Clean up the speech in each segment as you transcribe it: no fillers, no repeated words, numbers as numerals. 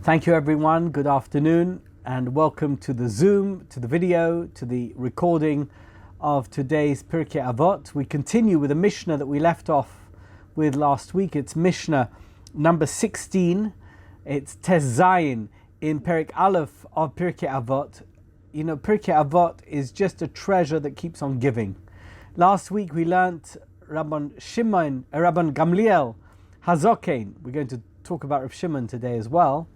Thank you everyone, good afternoon, and welcome to the Zoom, to the video, to the recording of today's Pirkei Avot. We continue with a Mishna that we left off with last week. It's Mishna number 16. It's Tes Zayin in Perek Aleph of Pirkei Avot. You know, Pirkei Avot is just a treasure that keeps on giving. Last week we learnt Rabban Shimon, Rabban Gamliel Hazokein. We're going to talk about Rabbi Shimon today as well.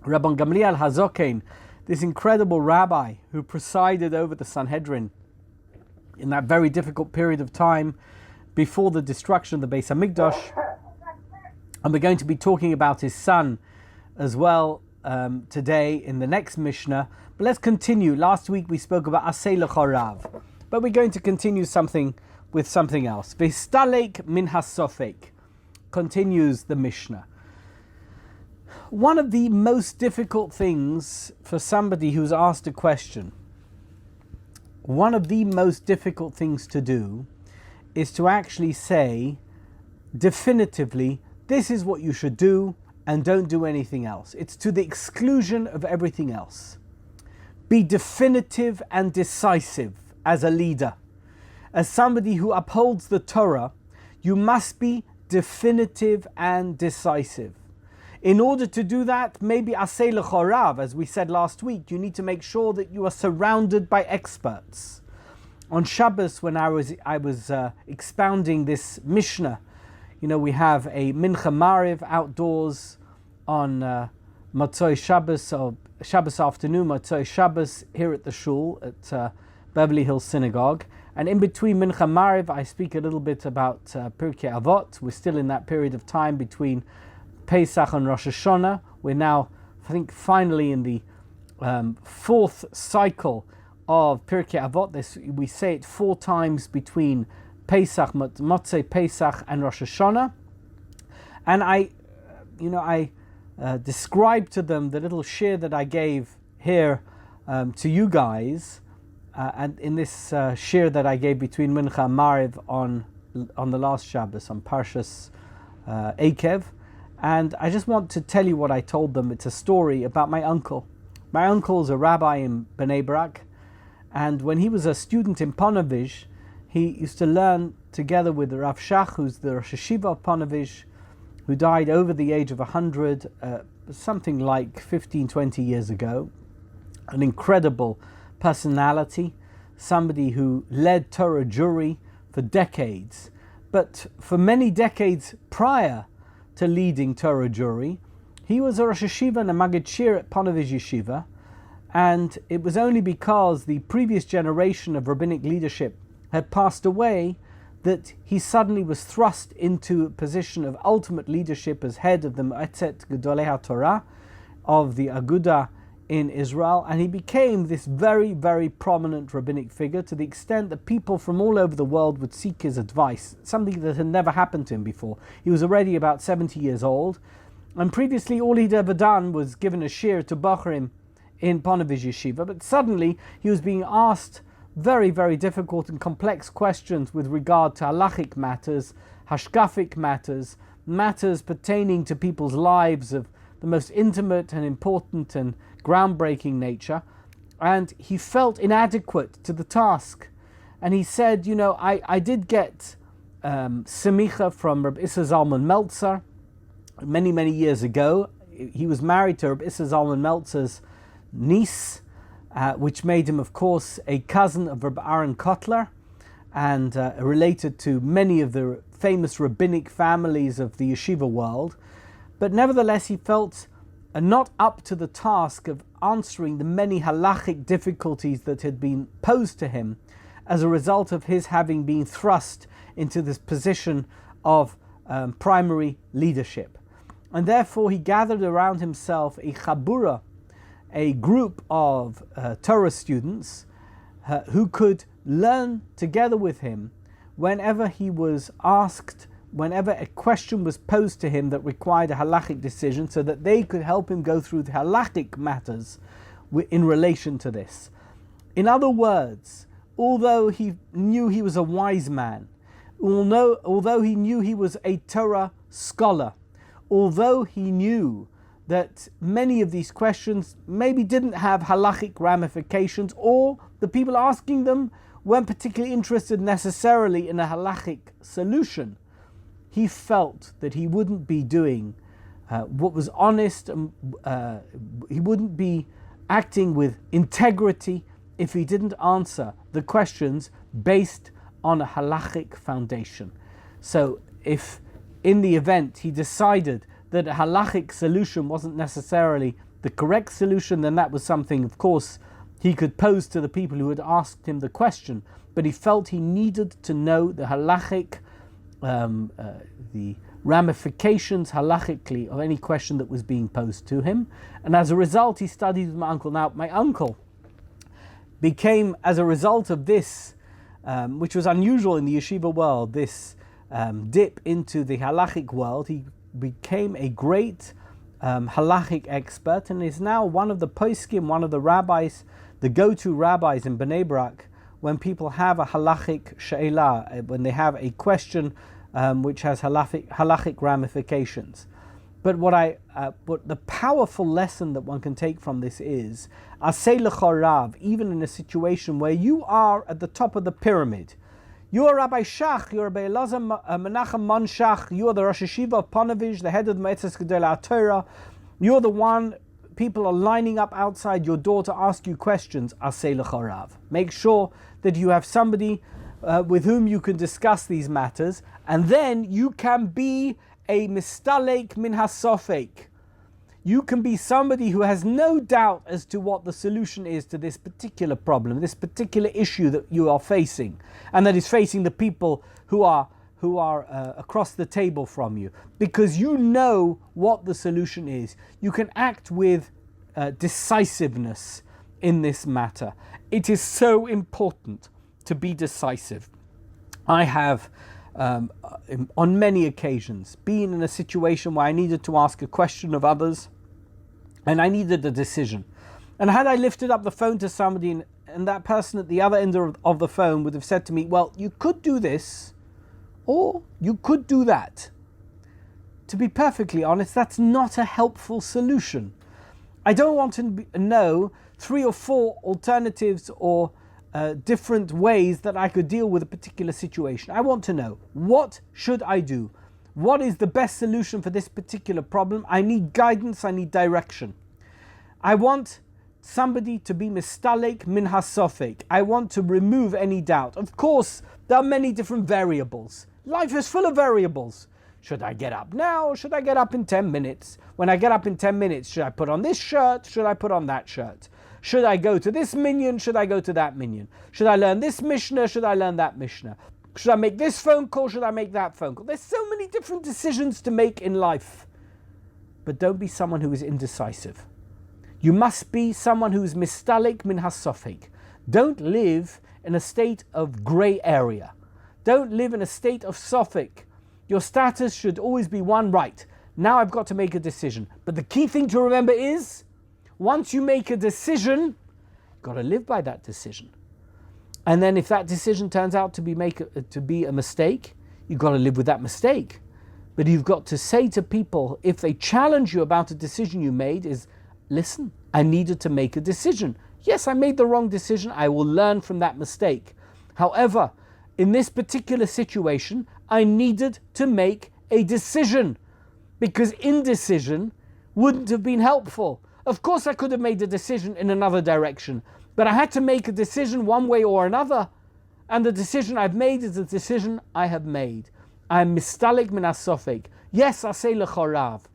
Rabban Gamliel Hazokein, this incredible rabbi who presided over the Sanhedrin in that very difficult period of time before the destruction of the Beis Hamikdash. And we're going to be talking about his son as well today in the next Mishnah. But let's continue. Last week we spoke about Asei L'chorav, but we're going to continue with something else. V'histalek min hasofek, continues the Mishnah. One of the most difficult things for somebody who's asked a question, one of the most difficult things to do is to actually say definitively, this is what you should do and don't do anything else. It's to the exclusion of everything else. Be definitive and decisive as a leader. As somebody who upholds the Torah, you must be definitive and decisive. In order to do that, maybe Asei L'chorav, as we said last week, you need to make sure that you are surrounded by experts. On Shabbos, when I was expounding this Mishnah, you know, we have a Mincha Mariv outdoors on Motzoi Shabbos, or Shabbos afternoon, Motzoi Shabbos, here at the Shul at Beverly Hills Synagogue. And in between Mincha Mariv, I speak a little bit about Pirkei Avot. We're still in that period of time between Pesach and Rosh Hashanah. We're now, I think, finally in the fourth cycle of Pirkei Avot. We say it 4 times between Pesach, Motzei Pesach and Rosh Hashanah. And I described to them the little shir that I gave here to you guys, and in this shir that I gave between Mincha and Mariv on the last Shabbos, on Parshas Eikev. And I just want to tell you what I told them. It's a story about my uncle. My uncle is a rabbi in Bnei Brak, and when he was a student in Ponevezh, he used to learn together with the Rav Shach, who's the Rosh Hashiva of Ponevezh, who died over the age of 100, something like 15, 20 years ago. An incredible personality, somebody who led Torah jury for decades, but for many decades prior to leading Torah jury, he was a Rosh Hashiva and a Maggid Shir at Ponevezh Yeshiva, and it was only because the previous generation of rabbinic leadership had passed away that he suddenly was thrust into a position of ultimate leadership as head of the Moetzet Gedolei HaTorah of the Aguda in Israel, and he became this very, very prominent rabbinic figure to the extent that people from all over the world would seek his advice, something that had never happened to him before. He was already about 70 years old, and previously all he'd ever done was given a shir to Bochrim in Ponevezh Yeshiva, but suddenly he was being asked very, very difficult and complex questions with regard to halachic matters, hashkafic matters, matters pertaining to people's lives of the most intimate and important and groundbreaking nature, and he felt inadequate to the task. And he said, you know, I did get semicha from Rabbi Issa Zalman Meltzer many, many years ago. He was married to Rabbi Issa Zalman Meltzer's niece, which made him, of course, a cousin of Rabbi Aaron Kotler, and related to many of the famous rabbinic families of the yeshiva world. But nevertheless, he felt not up to the task of answering the many halachic difficulties that had been posed to him as a result of his having been thrust into this position of primary leadership. And therefore he gathered around himself a chabura, a group of Torah students who could learn together with him whenever he was asked, whenever a question was posed to him that required a halachic decision, so that they could help him go through the halachic matters in relation to this. In other words, although he knew he was a wise man, although he knew he was a Torah scholar, although he knew that many of these questions maybe didn't have halachic ramifications, or the people asking them weren't particularly interested necessarily in a halachic solution. He felt that he wouldn't be doing what was honest, and he wouldn't be acting with integrity if he didn't answer the questions based on a halachic foundation. So if in the event he decided that a halachic solution wasn't necessarily the correct solution, then that was something, of course, he could pose to the people who had asked him the question. But he felt he needed to know the halachic, the ramifications halachically of any question that was being posed to him. And as a result, he studied with my uncle. Now, my uncle became, as a result of this, which was unusual in the yeshiva world, this dip into the halachic world, he became a great halachic expert, and is now one of the poskim, one of the rabbis, the go-to rabbis in Bnei Brak when people have a halachic she'elah, when they have a question which has halachic ramifications. But what the powerful lesson that one can take from this is, aseh lecha rav, even in a situation where you are at the top of the pyramid. You are Rabbi Shach, you are Rabbi Elazar Menachem Man Shach, you are the Rosh Yeshiva of Ponevezh, the head of the Moetzes Gedolei HaTorah. You're the one, people are lining up outside your door to ask you questions, aseh lecha rav. Make sure that you have somebody with whom you can discuss these matters, and then you can be a mistalek min hasofek. You can be somebody who has no doubt as to what the solution is to this particular problem, this particular issue that you are facing, and that is facing the people who are across the table from you. Because you know what the solution is. You can act with decisiveness in this matter. It is so important to be decisive. I have on many occasions been in a situation where I needed to ask a question of others, and I needed a decision. And had I lifted up the phone to somebody, and that person at the other end of the phone would have said to me, well, you could do this, or you could do that. To be perfectly honest, that's not a helpful solution. I don't want to know 3 or 4 alternatives or different ways that I could deal with a particular situation. I want to know, what should I do? What is the best solution for this particular problem? I need guidance, I need direction. I want somebody to be mistalek min hasofek. I want to remove any doubt. Of course, there are many different variables. Life is full of variables. Should I get up now, or should I get up in 10 minutes? When I get up in 10 minutes, should I put on this shirt? Should I put on that shirt? Should I go to this minyan? Should I go to that minyan? Should I learn this Mishna? Should I learn that Mishna? Should I make this phone call? Should I make that phone call? There's so many different decisions to make in life. But don't be someone who is indecisive. You must be someone who is mistalek min hasofek. Don't live in a state of grey area. Don't live in a state of sofek. Your status should always be one, right. Now I've got to make a decision. But the key thing to remember is, once you make a decision, you've got to live by that decision. And then if that decision turns out to be a mistake, you've got to live with that mistake. But you've got to say to people, if they challenge you about a decision you made, is, listen, I needed to make a decision. Yes, I made the wrong decision. I will learn from that mistake. However, in this particular situation, I needed to make a decision, because indecision wouldn't have been helpful. Of course, I could have made a decision in another direction, but I had to make a decision one way or another, and the decision I've made is the decision I have made. I am mistalek min hasofek. Yes, aseh lecha rav.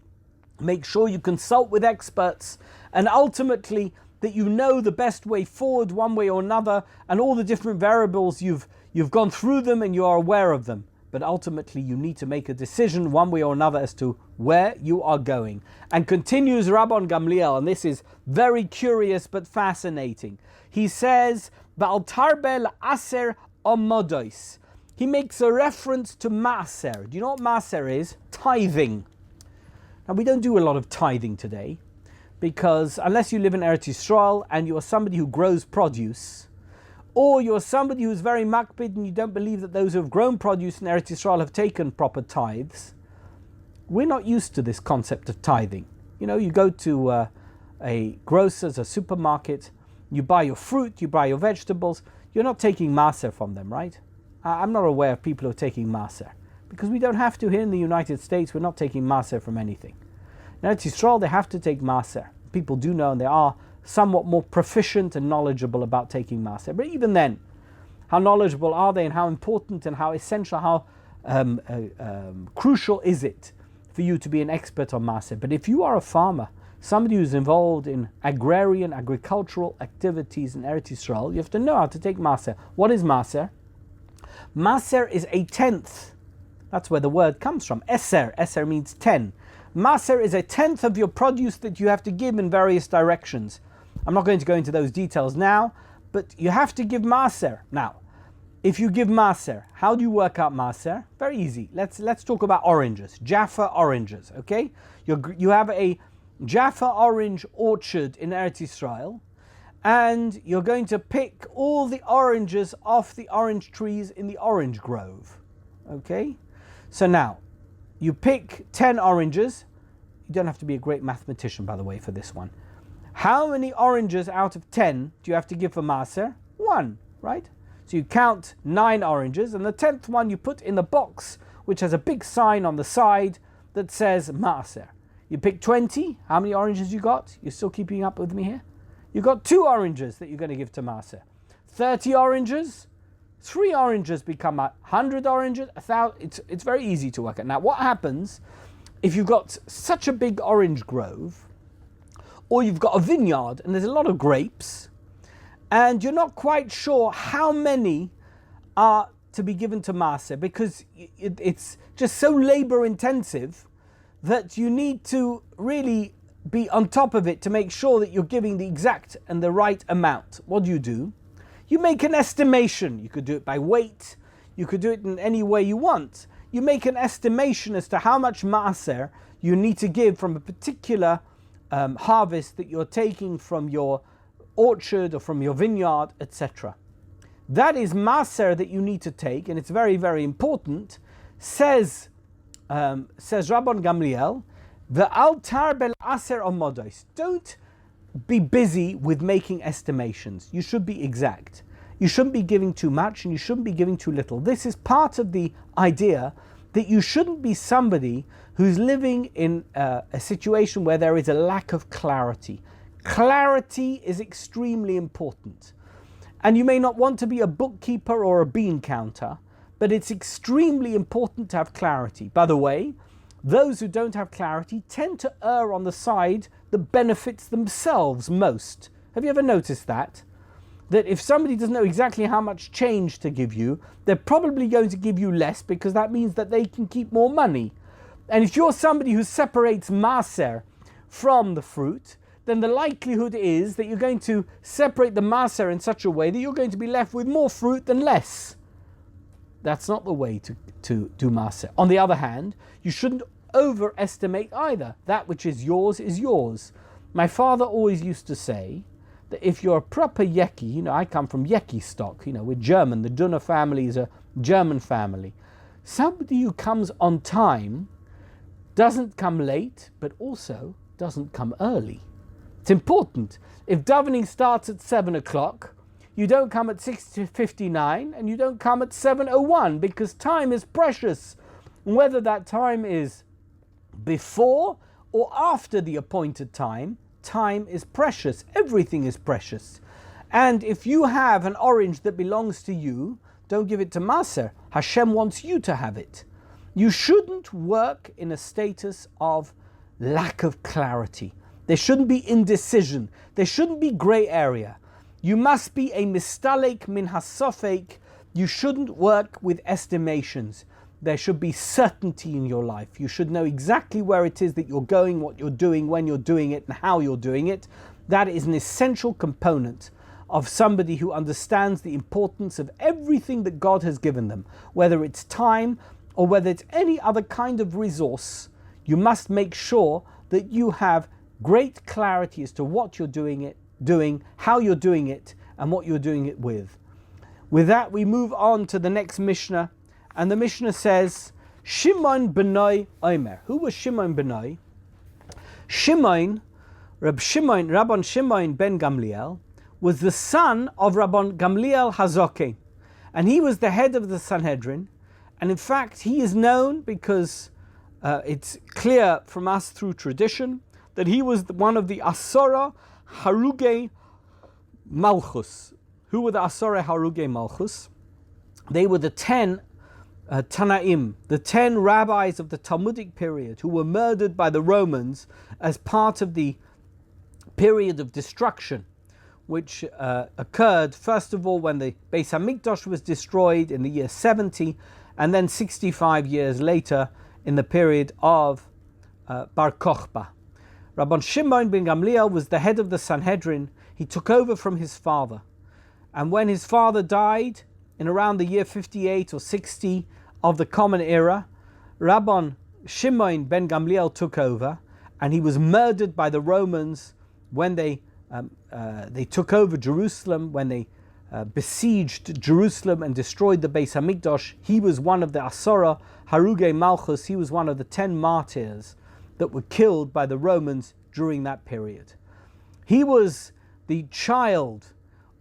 Make sure you consult with experts, and ultimately that you know the best way forward one way or another, and all the different variables you've gone through them and you are aware of them. But ultimately you need to make a decision one way or another as to where you are going. And continues Rabban Gamliel, and this is very curious but fascinating. He says, Ba'al tarbel aser omodois. He makes a reference to maaser. Do you know what maaser is? Tithing. Now, we don't do a lot of tithing today, because unless you live in Eretz Yisrael and you are somebody who grows produce, or you're somebody who's very makpid and you don't believe that those who have grown produce in Eretz Yisrael have taken proper tithes, we're not used to this concept of tithing. You go to a grocer's, a supermarket, you buy your fruit, you buy your vegetables, you're not taking maaser from them, right? I'm not aware of people who are taking maaser, because we don't have to here in the United States. We're not taking maaser from anything. In Eretz Yisrael, they have to take maaser. People do know, and they are somewhat more proficient and knowledgeable about taking maaser. But even then, how knowledgeable are they, and how important and how essential, how crucial is it for you to be an expert on maaser? But if you are a farmer, somebody who's involved in agrarian, agricultural activities in Eretz Yisrael, you have to know how to take maaser. What is maaser? Maaser is a tenth. That's where the word comes from. Eser. Eser means 10. Maaser is a tenth of your produce that you have to give in various directions. I'm not going to go into those details now, but you have to give maaser. Now, if you give maaser, how do you work out maaser? Very easy. Let's talk about oranges. Jaffa oranges, okay? You have a Jaffa orange orchard in Eretz Yisrael, and you're going to pick all the oranges off the orange trees in the orange grove, okay? So now, you pick 10 oranges. You don't have to be a great mathematician, by the way, for this one. How many oranges out of 10 do you have to give for maaser? 1, right? So you count 9 oranges, and the 10th one you put in the box, which has a big sign on the side that says maaser. You pick 20. How many oranges you got? You're still keeping up with me here? You got 2 oranges that you're going to give to maaser. 30 oranges, 3 oranges become 100 oranges, 1,000. It's very easy to work out. Now, what happens if you've got such a big orange grove, or you've got a vineyard and there's a lot of grapes, and you're not quite sure how many are to be given to maaser, because it's just so labor intensive that you need to really be on top of it to make sure that you're giving the exact and the right amount. What do? You make an estimation. You could do it by weight. You could do it in any way you want. You make an estimation as to how much maaser you need to give from a particular harvest that you're taking from your orchard or from your vineyard, etc. That is maaser that you need to take, and it's very, very important. Says Rabban Gamliel, "Ve'al tarbel aser omodos." Don't be busy with making estimations. You should be exact. You shouldn't be giving too much, and you shouldn't be giving too little. This is part of the idea that you shouldn't be somebody who's living in a situation where there is a lack of clarity. Clarity is extremely important. And you may not want to be a bookkeeper or a bean counter, but it's extremely important to have clarity. By the way, those who don't have clarity tend to err on the side that benefits themselves most. Have you ever noticed that? That if somebody doesn't know exactly how much change to give you, they're probably going to give you less, because that means that they can keep more money. And if you're somebody who separates maaser from the fruit, then the likelihood is that you're going to separate the maaser in such a way that you're going to be left with more fruit than less. That's not the way to do maaser. On the other hand, you shouldn't overestimate either. That which is yours is yours. My father always used to say that if you're a proper Yeki, I come from Yeki stock, we're German, the Dunner family is a German family. Somebody who comes on time doesn't come late, but also doesn't come early. It's important. If davening starts at 7 o'clock, you don't come at 6:59 and you don't come at 7:01, because time is precious. Whether that time is before or after the appointed time, time is precious. Everything is precious. And if you have an orange that belongs to you, don't give it to maaser. Hashem wants you to have it. You shouldn't work in a status of lack of clarity. There shouldn't be indecision. There shouldn't be grey area. You must be a mistalek min hasofek. You shouldn't work with estimations. There should be certainty in your life. You should know exactly where it is that you're going, what you're doing, when you're doing it, and how you're doing it. That is an essential component of somebody who understands the importance of everything that God has given them. Whether it's time or whether it's any other kind of resource, you must make sure that you have great clarity as to what you're doing, how you're doing it, and what you're doing it with. With that, we move on to the next Mishnah. And the Mishnah says, Shimon benoi Omer. Who was Shimon benoi? Shimon, Rabban Shimon ben Gamliel, was the son of Rabban Gamliel Hazoken, and he was the head of the Sanhedrin. And in fact, he is known because it's clear from us through tradition that he was one of the Asora Harugei Malchus. Who were the Asora Harugei Malchus? They were the 10 Tanaim, the 10 rabbis of the Talmudic period who were murdered by the Romans as part of the period of destruction, which occurred first of all when the Beis Hamikdash was destroyed in the year 70, and then 65 years later in the period of Bar Kokhba. Rabban Shimon ben Gamliel was the head of the Sanhedrin. He took over from his father, and when his father died in around the year 58 or 60 of the Common Era, Rabban Shimon ben Gamliel took over, and he was murdered by the Romans when they took over Jerusalem, when they besieged Jerusalem and destroyed the Beis Hamikdash. He was one of the Asora Harugei Malchus. He was one of the 10 martyrs that were killed by the Romans during that period. He was the child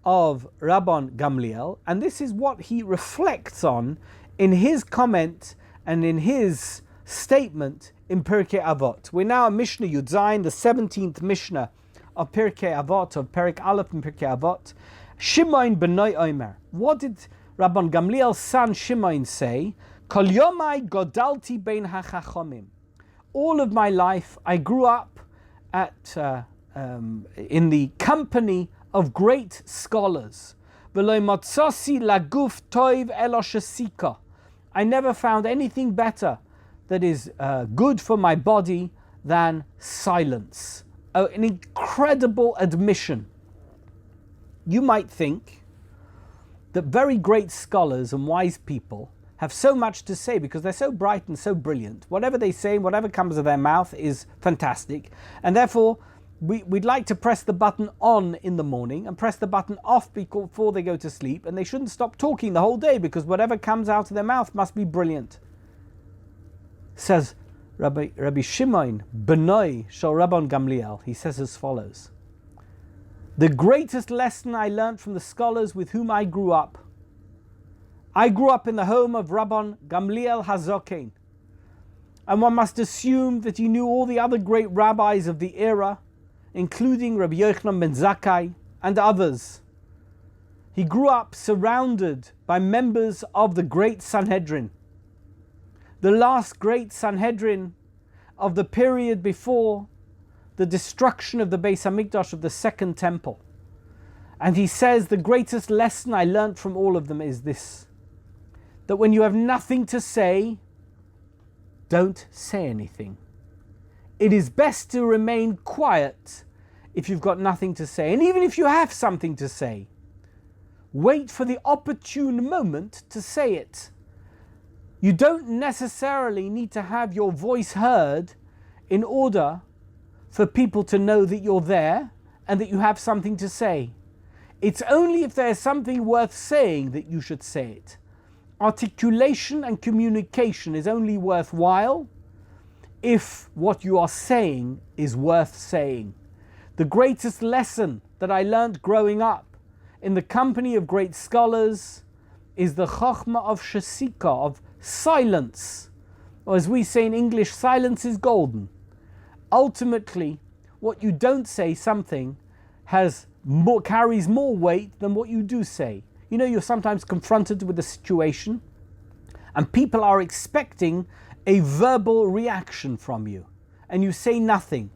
of Rabban Gamliel, and this is what he reflects on in his comment and in his statement in Pirkei Avot. We're now in Mishna Yud Zayin, the 17th Mishna of Pirkei Avot, of Perek Aleph in Pirkei Avot. Shimon benoi Omer. What did Rabban Gamliel's son Shimon say? Kol yomai godalti bein hachachomim. All of my life I grew up in the company of great scholars. V'lo motzasi laguf toiv elo shesika. I never found anything better that is good for my body than silence. An incredible admission. You might think that very great scholars and wise people have so much to say because they're so bright and so brilliant. Whatever they say, whatever comes out of their mouth is fantastic. And therefore, we'd like to press the button on in the morning and press the button off before they go to sleep. And they shouldn't stop talking the whole day because whatever comes out of their mouth must be brilliant. Says Rabbi Shimon, Benoi Shel Rabban Gamliel. He says as follows. The greatest lesson I learned from the scholars with whom I grew up in the home of Rabban Gamliel Hazoken. And one must assume that he knew all the other great rabbis of the era, including Rabbi Yochanan ben Zakkai and others. He grew up surrounded by members of the great Sanhedrin, the last great Sanhedrin of the period before the destruction of the Beis Hamikdash, of the Second Temple. And he says the greatest lesson I learned from all of them is this, that when you have nothing to say, don't say anything. It is best to remain quiet if you've got nothing to say. And even if you have something to say, wait for the opportune moment to say it. You don't necessarily need to have your voice heard in order for people to know that you're there and that you have something to say. It's only if there's something worth saying that you should say it. Articulation and communication is only worthwhile if what you are saying is worth saying. The greatest lesson that I learned growing up in the company of great scholars is the chokhmah of shesika, of silence. Or as we say in English, silence is golden. Ultimately, what you don't say something carries more weight than what you do say. You know, you're sometimes confronted with a situation and people are expecting a verbal reaction from you and you say nothing.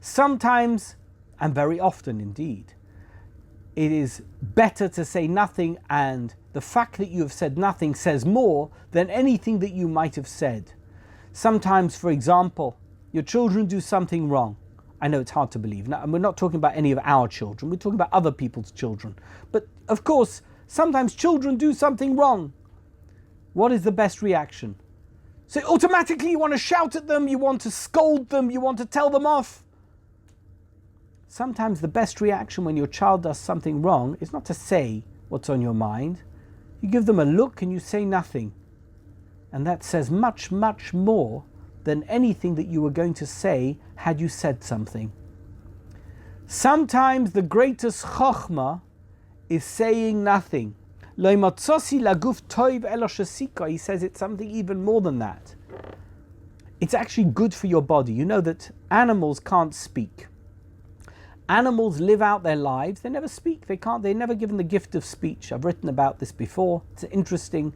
Sometimes, and very often indeed, it is better to say nothing, and the fact that you have said nothing says more than anything that you might have said. Sometimes, for example, your children do something wrong. I know it's hard to believe. Now, and we're not talking about any of our children. We're talking about other people's children. But of course, sometimes children do something wrong. What is the best reaction? So automatically you want to shout at them, you want to scold them, you want to tell them off. Sometimes the best reaction when your child does something wrong is not to say what's on your mind. You give them a look and you say nothing. And that says much, much more than anything that you were going to say had you said something. Sometimes the greatest chokhmah is saying nothing. He says it's something even more than that. It's actually good for your body. You know that animals can't speak. Animals live out their lives. They never speak. They're never given the gift of speech. I've written about this before. It's interesting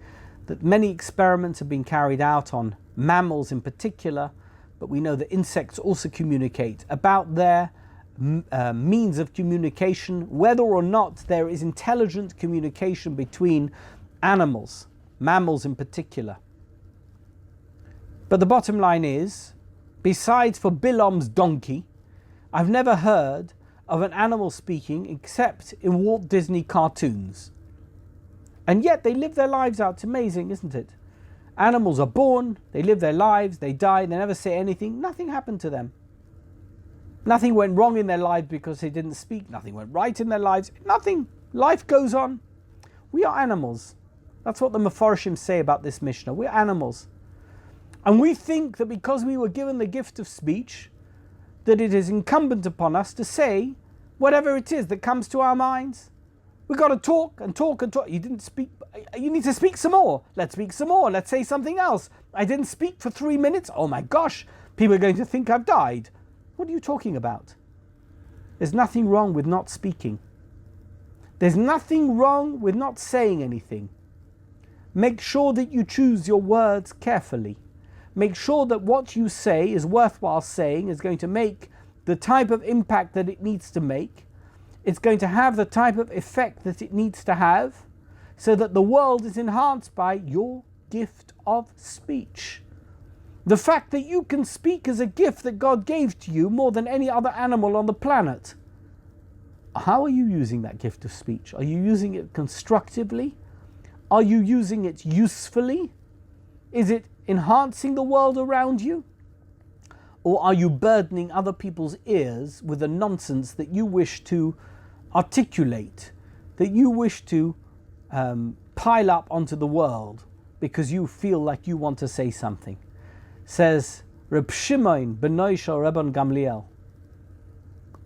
that many experiments have been carried out on mammals in particular, but we know that insects also communicate about their means of communication, whether or not there is intelligent communication between animals, mammals in particular. But the bottom line is, besides for Bilam's donkey, I've never heard of an animal speaking except in Walt Disney cartoons. And yet they live their lives out. It's amazing, isn't it? Animals are born, they live their lives, they die, they never say anything. Nothing happened to them. Nothing went wrong in their lives because they didn't speak. Nothing went right in their lives. Nothing. Life goes on. We are animals. That's what the Mefarshim say about this Mishnah. We're animals. And we think that because we were given the gift of speech, that it is incumbent upon us to say whatever it is that comes to our minds. We've got to talk and talk and talk. You didn't speak. You need to speak some more. Let's speak some more. Let's say something else. I didn't speak for 3 minutes. Oh my gosh. People are going to think I've died. What are you talking about? There's nothing wrong with not speaking. There's nothing wrong with not saying anything. Make sure that you choose your words carefully. Make sure that what you say is worthwhile saying, is going to make the type of impact that it needs to make. It's going to have the type of effect that it needs to have, so that the world is enhanced by your gift of speech. The fact that you can speak is a gift that God gave to you more than any other animal on the planet. How are you using that gift of speech? Are you using it constructively? Are you using it usefully? Is it enhancing the world around you? Or are you burdening other people's ears with the nonsense that you wish to articulate, that you wish to pile up onto the world because you feel like you want to say something? Says Rabbi Shimon b'noi shel Rabban Gamliel,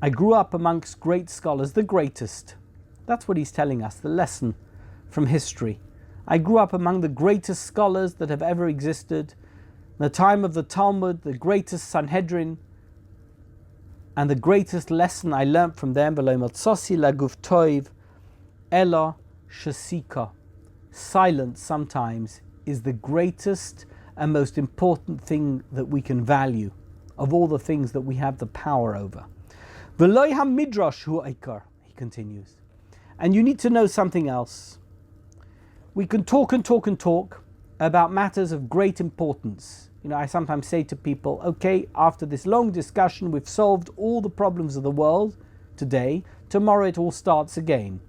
I grew up amongst great scholars, the greatest. That's what he's telling us, the lesson from history. I grew up among the greatest scholars that have ever existed. In the time of the Talmud, the greatest Sanhedrin, and the greatest lesson I learnt from them, v'lo motzasi laguf toiv ela shasika. Silence sometimes is the greatest and most important thing that we can value of all the things that we have the power over. V'lo ha-midrash hu aikar, he continues. And you need to know something else. We can talk and talk and talk about matters of great importance. You know, I sometimes say to people, okay, after this long discussion, we've solved all the problems of the world today. Tomorrow it all starts again.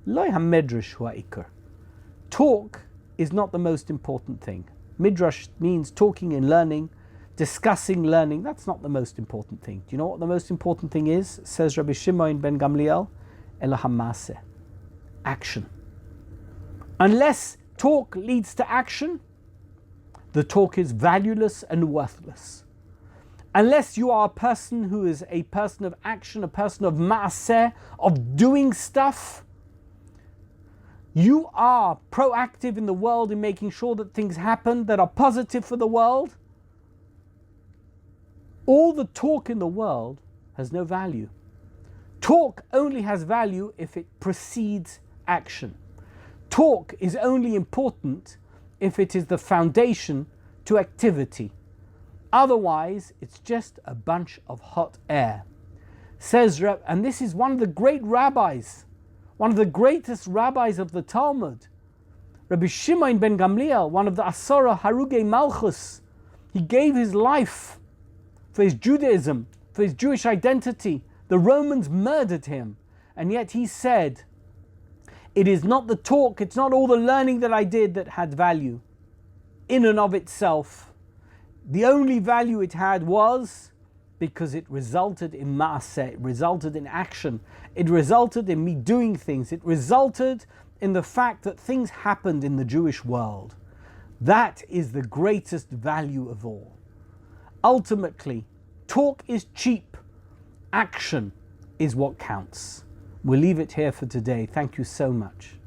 Lo ha-midrash hu aikar. Talk is not the most important thing. Midrash means talking and learning, discussing learning. That's not the most important thing. Do you know what the most important thing is? Says Rabbi Shimon ben Gamliel, Ela hamaseh, action. Unless talk leads to action, the talk is valueless and worthless. Unless you are a person who is a person of action, a person of maaseh, of doing stuff, you are proactive in the world in making sure that things happen that are positive for the world, all the talk in the world has no value. Talk only has value if it precedes action. Talk is only important if it is the foundation to activity. Otherwise, it's just a bunch of hot air. Says, and this is one of the great rabbis, one of the greatest rabbis of the Talmud, Rabbi Shimon ben Gamliel, one of the Asara Harugei Malchus. He gave his life for his Judaism, for his Jewish identity. The Romans murdered him. And yet he said, it is not the talk, it's not all the learning that I did that had value in and of itself. The only value it had was because it resulted in maaseh, it resulted in action, it resulted in me doing things, it resulted in the fact that things happened in the Jewish world. That is the greatest value of all. Ultimately, talk is cheap. Action is what counts. We'll leave it here for today. Thank you so much.